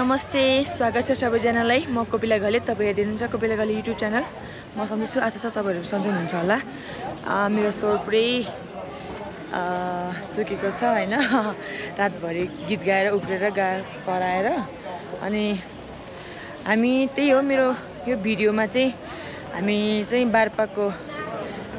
नमस्ते, स्वागत छ सबैजनालाई। म कपिला घले, तपाईँ हेर्नुहुन्छ कपिला घले युट्युब च्यानल। म सन्चै छु, आशा छ तपाईँहरू सन्चै हुनुहुन्छ होला। मेरो स्वर पुरै सुकेको छ हैन, रातभरि गीत गाएर उफ्रेर कराएर। अनि हामी त्यही हो, मेरो यो भिडियोमा चाहिँ हामी चाहिँ बारपाको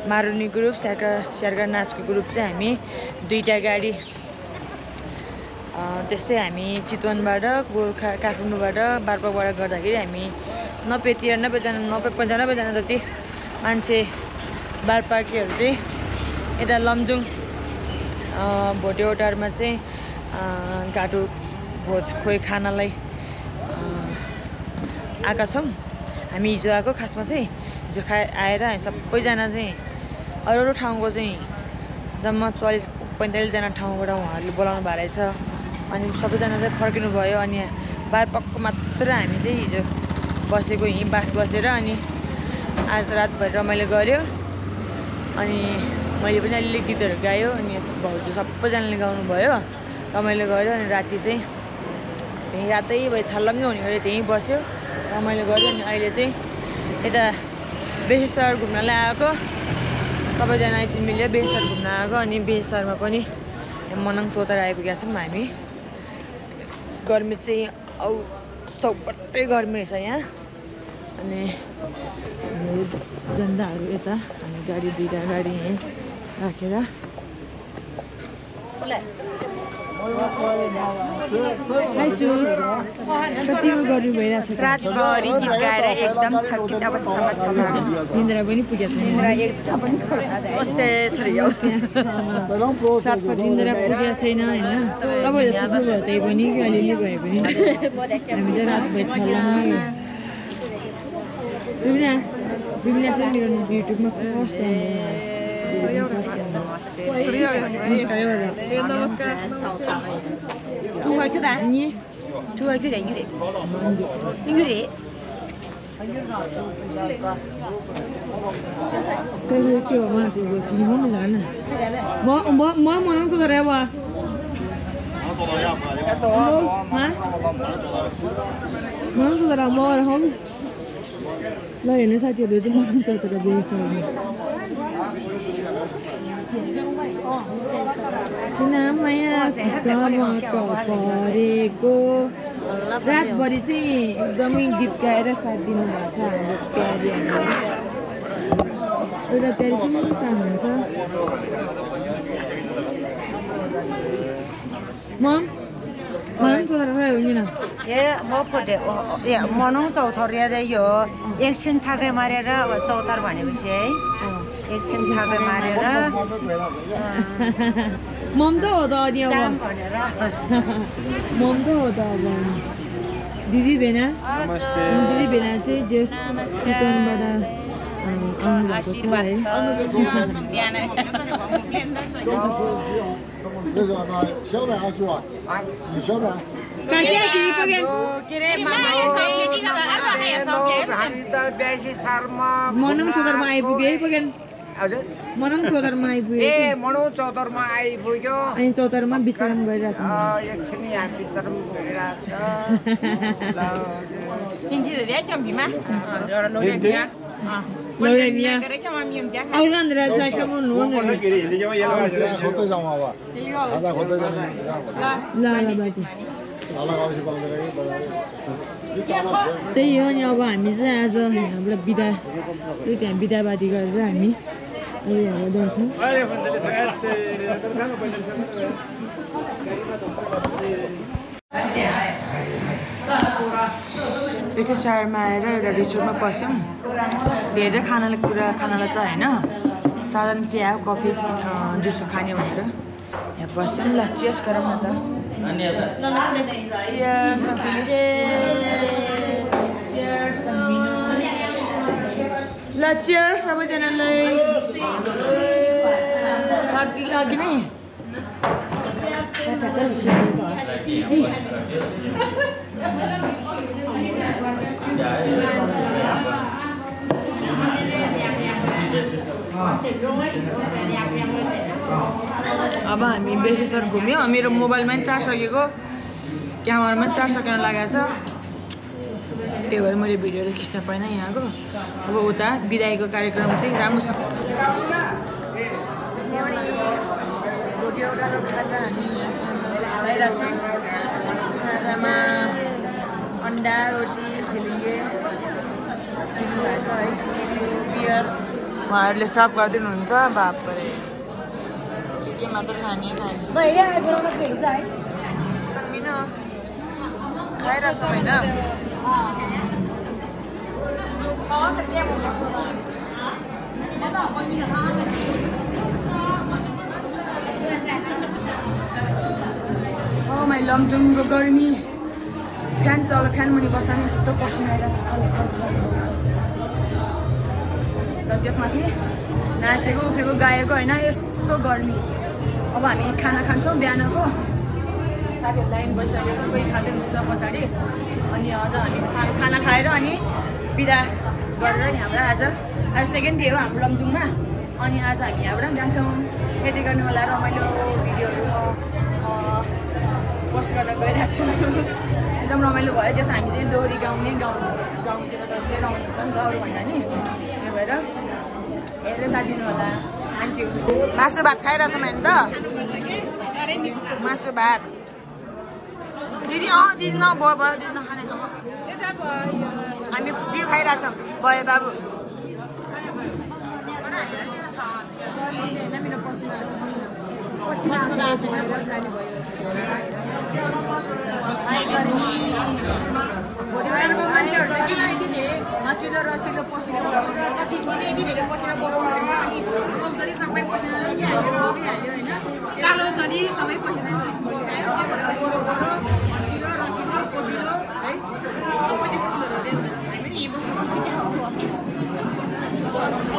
मारुनी ग्रुप स्यार्का नाचको ग्रुप चाहिँ हामी दुईटा गाडी त्यस्तै हामी चितवनबाट काठमाडौँबाट बारपाकबाट गर्दाखेरि हामी 90-95 जना जति मान्छे बारपाकीहरू चाहिँ यता लमजुङ भोटेओटारमा चाहिँ घाटु भोज खोइ खानालाई आएका छौँ। हामी हिजो आएको, खासमा चाहिँ हिजो आएर हामी सबैजना चाहिँ अरू ठाउँको चाहिँ जम्मा 40-45 जना ठाउँबाट उहाँहरूले बोलाउनु भएको रहेछ। अनि सबैजना चाहिँ फर्किनु भयो। अनि बारपाकको मात्र हामी चाहिँ हिजो बसेको, यहीँ बास बसेर अनि आज रातभरि रमाइलो गऱ्यो। अनि मैले पनि अलिअलि गीतहरू गायो, अनि भाउजू सबैजनाले गाउनु भयो, रमाइलो गऱ्यो। अनि राति चाहिँ त्यहीँ रातै भयो, छर्लङ्गै हुने गऱ्यो, त्यहीँ बस्यो, रमाइलो गऱ्यो। अनि अहिले चाहिँ यता बेसेसर घुम्नलाई आएको, सबैजना एकछिन मिलेर बेसेसर घुम्न आएको। अनि बेसेसरमा पनि मनाङ चौतारा आइपुगेका छौँ हामी। गर्मी चाहिँ चौपट्टै गर्मी रहेछ यहाँ। अनि जनताहरू यता हामी गाडी दुईवटा गाडी यहीँ राखेर कतिको गर्मी भइरहेछ। रातभरि गीत गाएर एकदम थकित अवस्थामा छ। निन्द्रा पनि पुगेको छ, निन्द्रा पुगेको छैन होइन। तपाईँहरू सुत्नुभयो त्यही पनि कि अलिअलि भए पनि हामी त रातभरि छल्लामै। विभिन्न चाहिँ मेरो युट्युबमा फर्स्ट टाइम ल हेर्नु साथीहरू चाहिँ मनाङ चौतारा बेसेसरमा किन माया परेको। रातभरि चाहिँ एकदमै गीत गाएर साथ दिनुभएको छ हाम्रो प्यारीहरूलाई। एउटा प्यारी पनि काम हुन्छ। मनाङ चौतारा हुँदैन मनाङ चौतारा यो एकछिन थाकै मारेर चौतार भनेपछि है, एकछिन थाकै मारेर मम त हो त। अनि अब मम त हो त। अब दिदी भेना चाहिँ जेस चितवनबाट आउनुभएको छ है। मनाङ चौतारमा आइपुग्यो है पगेन। मनाङ चौतारमा आइपुग्यो। मनाङ चौतारमा आइपुग्यो। अनि चौतारामा विश्राम गरिरहेछ। एकछिन यहाँ विश्राम गरिरहेछ। त्यही हो नि। अब हामी चाहिँ आज यहाँबाट बिदा चाहिँ त्यहाँ बिदावादी गरेर हामी अहिले यहाँबाट जान्छौँ। बेसेसरमा आएर एउटा रिसोर्टमा बस्यौँ। धेरै खानालाई त होइन, साधारण चिया कफी जुसो खाने भनेर यहाँ बस्यौँ। ल चियर्स गरौँ न त। ल चियर्स सबैजनालाई। लागि नै अब हामी बेसेसर घुम्यो। मेरो मोबाइलमा पनि चार्ज सकेको, क्यामेरामा 4 सेकेन्ड लागेको छ त्यही भएर मैले भिडियोहरू खिच्न पाइनँ यहाँको अब उता बिदाईको कार्यक्रम चाहिँ राम्रोसँग रोटी खाजा हामी खाइरहेको छौँ खाजामा अन्डा रोटी झिलिङ्गे चिसो भएको छ है बियर उहाँहरूले सर्भ गरिदिनुहुन्छ बाप परे के मात्र खाने सक्दिन खाइरहेको छौँ होइन मै लमजुङको गर्मी फ्यान फ्यान मुनि बस्दा पनि यस्तो पसिना आइरहेको छ त्यसमाथि नाचेको उफ्रेको गाएको होइन यस्तो गर्मी अब हामी खाना खान्छौँ बिहानको साथीहरू लाइन बसिसकेको छ कोही खाँदै हुन्छ पछाडि अनि अझ हामी खाना खाएर अनि बिदा गरेर यहाँबाट आज सेकेन्ड डे हो हाम्रो लमजुङमा अनि आज हामी यहाँबाट जान्छौँ खेती गर्नु होला रमाइलो भिडियोहरू पोस्ट गरेर गइरहेको छु एकदम रमाइलो भयो जस हामी चाहिँ दोहोरी गाउँतिर जस्तै रमाइलो हुन्छ नि त अरूभन्दा नि त्यही भएर हेरेर साथ दिनु होला थ्याङ्क यू मासु भात खाइरहेछौँ होइन त मासु भात दिदी दिदी भयो दिदी नखाने हामी दियो खाइरहेछौँ भयो बाबु मासुले रसिलो पसिना कालो झरी सबै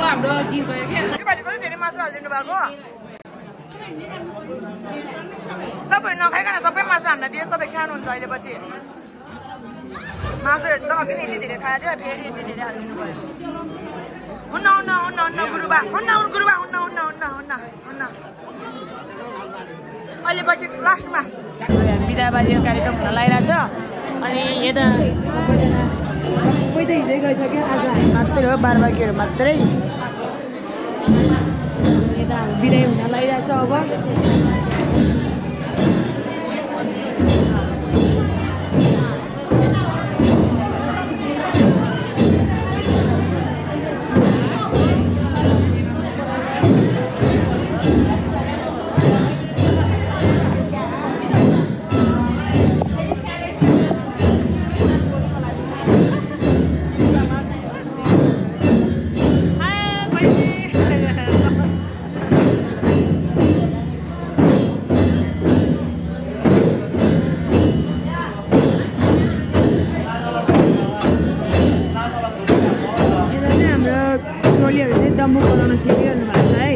हाम्रो गीत गयो क्या पनि धेरै मासु हालिदिनु भएको तपाईँहरू नखाइकन सबै मासु हामीलाई दियो तपाईँ खानुहुन्छ अहिले पछि मासुहरू त अघि नै यति धेरै खाएर थियो फेरि यति धेरै हालिदिनु भयो हुन्न हुन्न हुन्न हुन्न गुरुबा हुन्न गुरुबा हुन्न हुन्न हुन्न हुन्न हुन्न अहिले पछि लास्टमा बिदाबाजीको कार्यक्रम हुन लागिरहेको छ अनि यता सबै त हिजै गइसक्यो आज हामी मात्रै हो बारबाकीहरू मात्रै यता हामी बिदाई हुन लागिरहेको छ अब दम्बु बनाउन सिकिरहनु भएको छ है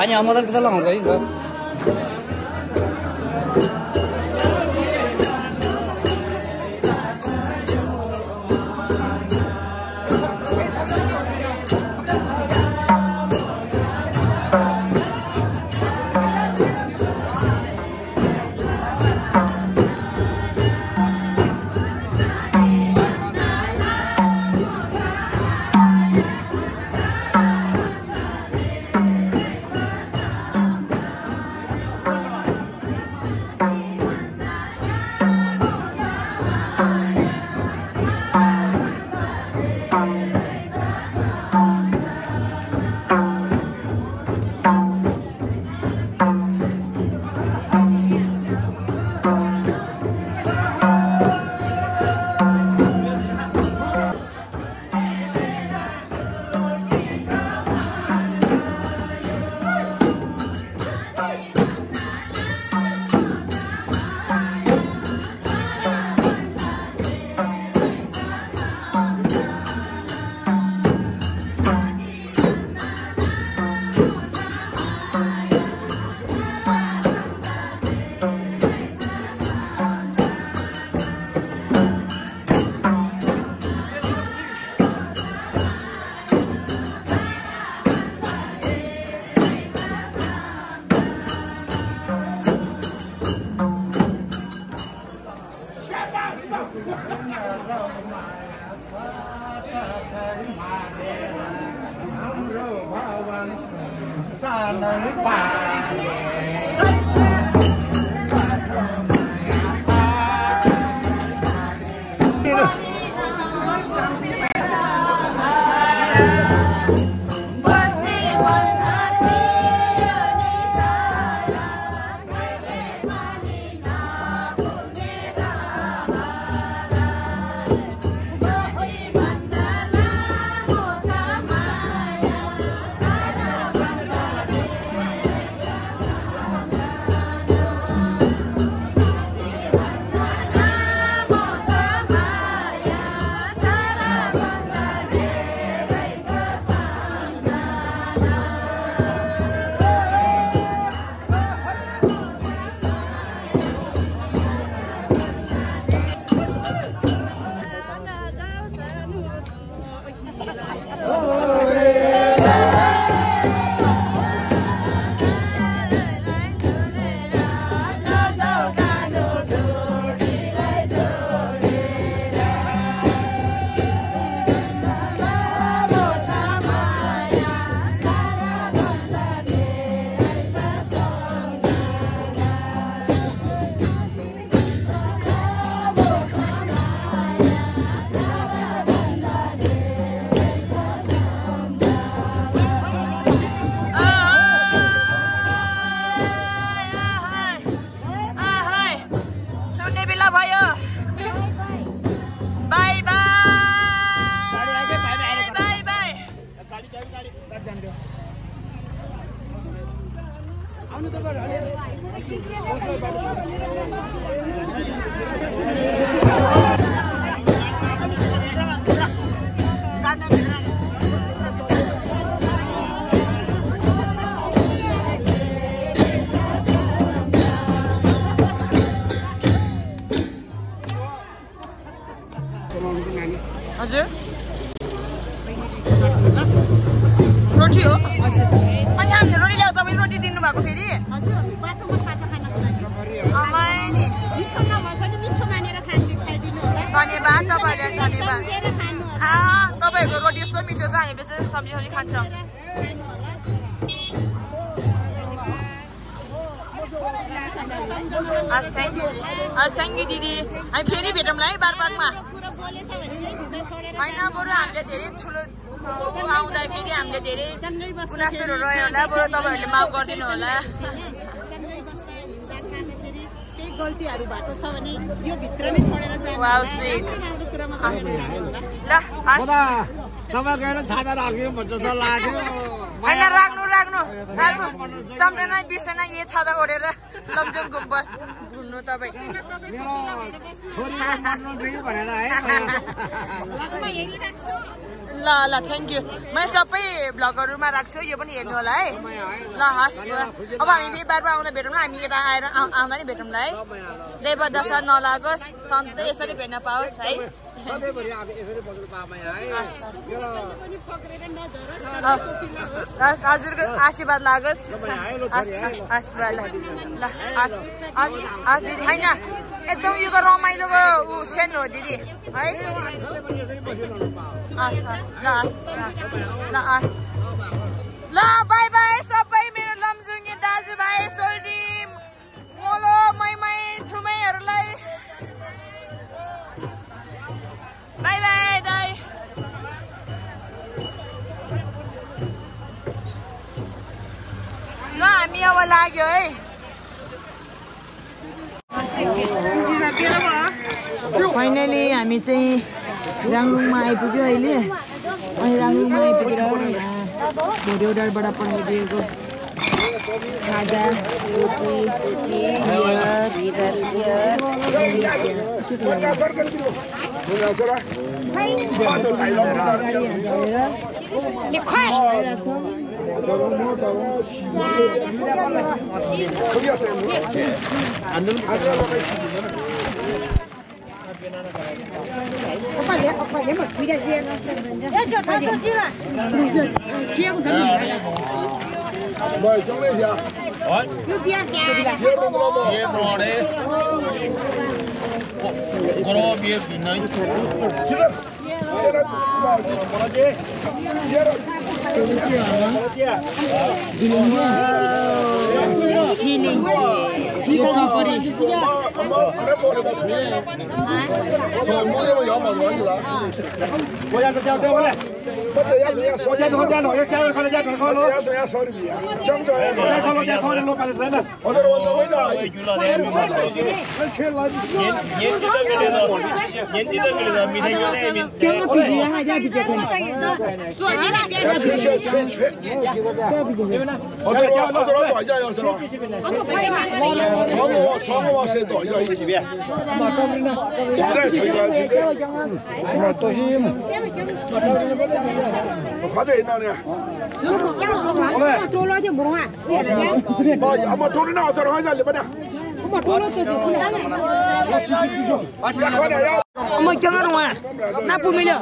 Hanya amat kita lang lagi enggak. हजुर रोटी हो हजुर अनि हामीले रोटी ल्याउँछ तपाईँ रोटी दिनु भएको फेरि हजुर बाटोमा खाजा खानको लागि मिठो नभए पनि मिठो मानेर खाइदिनु होला धन्यवाद तपाईँलाई धन्यवाद सम्झेर खानु होला तपाईँहरूको रोटी यस्तो मिठो छ हामी बेसी सब्जी खान्छौँ खानु होला थ्याङ्क यू दिदी हामी फेरि भेटौँला है बारबागमा कुरा बोलेछ भने यही भित्र छोडेर होइन बरु हामीले धेरै ठुलो आउँदाखेरि हामीले धेरै गुनासोहरू रह्यो होला बरु तपाईँहरूले माफ गरिदिनु होला सँगै बस्दा हिँड्दा खाँदाखेरि केही गल्तीहरू भएको छ भने यो भित्र नै छोडेर जानु वाउ स्वीट राम्रो कुरामा गरेर जानु होला ल हस् तपाईँ गएर छाता राख्यो भन्छ त लाग्यो होइन राख्नु राख्नु राख्नु सम्झना बिर्सेन यही छाता ओढेर लमजुङको बस घुम्नु तपाईँ मेरो छोरीलाई मर्नु भनेर है ल ल थ्याङ्क यू मैले सबै भ्लगहरूमा राख्छु यो पनि हेर्नु होला है ल हस् अब हामी फेरि बारमा आउँदा भेटौँ न हामी यता आएर आउँदा नि भेटौँ ल है देव दशा नलागोस् सधैँ यसरी भेट्न पाओस् है हजुरको आशीर्वाद लागोस् आशीर्वाद ल हस् दिदी होइन एकदम यो त रमाइलोको क्षण हो दिदी है हस् हस् ल हस् ल हस् ल बाई बाई सबै मेरो लमजुङे दाजुभाइ सोल्टिम मोलो मैमै छुमैहरूलाई बाई बाई दाई ल हामी अब लाग्यो है फाइनली हामी चाहिँ राङलुङमा आइपुग्यो अहिले अनि राङलुङमा आइपुगेर भोटेउडारबाट पठाइदिएको खाजा रोटी Ông chân nó đúng à? Nó bùi mi được.